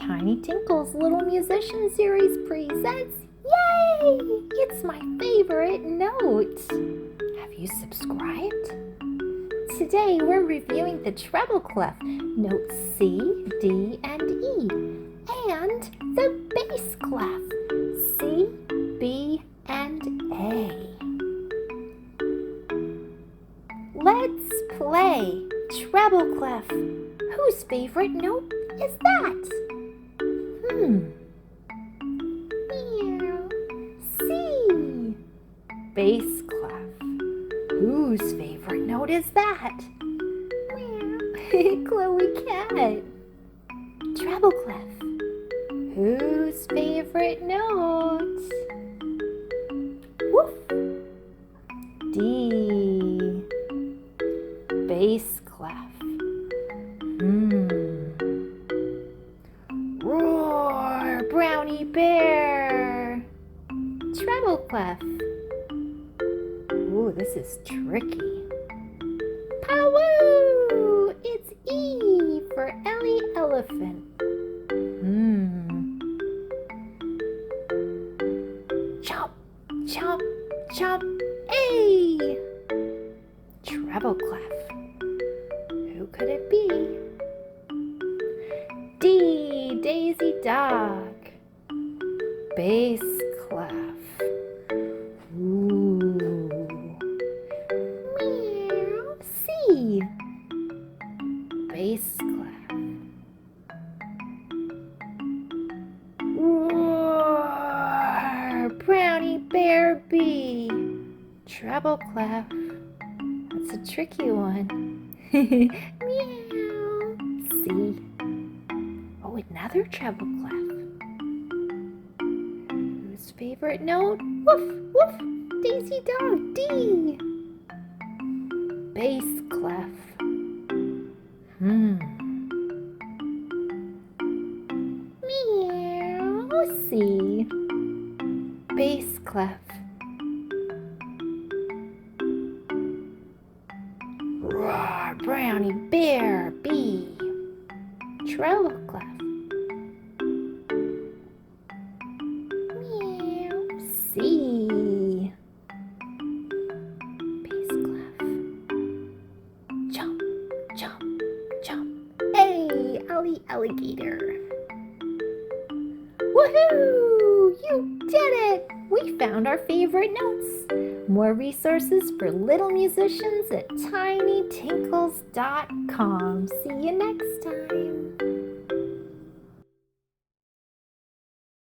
Tiny Tinkle's Little Musician Series presents. Yay! It's my favorite note. Have you subscribed? Today we're reviewing the treble clef, notes C, D, and E, and the bass clef, C, B, and A. Let's play treble clef. Whose favorite note is that? Meow. C. Bass clef. Whose favorite note is that? Meow. Chloe cat. Treble clef. Whose favorite note? Woof. D. Bass clef. Roar, brownie bear. Treble clef. Ooh, this is tricky. Powoo! It's E for Ellie elephant. Chomp, chomp, chomp. A. Treble clef. Who could it be? D. Daisy dog. Bass clef. Ooh. Meow. C. Bass clef. Roar. Brownie bear B. Treble clef. That's a tricky one. Meow. C. Oh, another treble clef. Whose favorite note? Woof, woof. Daisy dog. D. Bass clef. Meow. C. Bass clef. Roar, brownie bear B. Treble clef. Meow. C. Bass clef. Jump, jump, jump. A. Ellie alligator. Woohoo! You did it! We found our favorite notes. More resources for little musicians at tinytinkles.com. See you next time.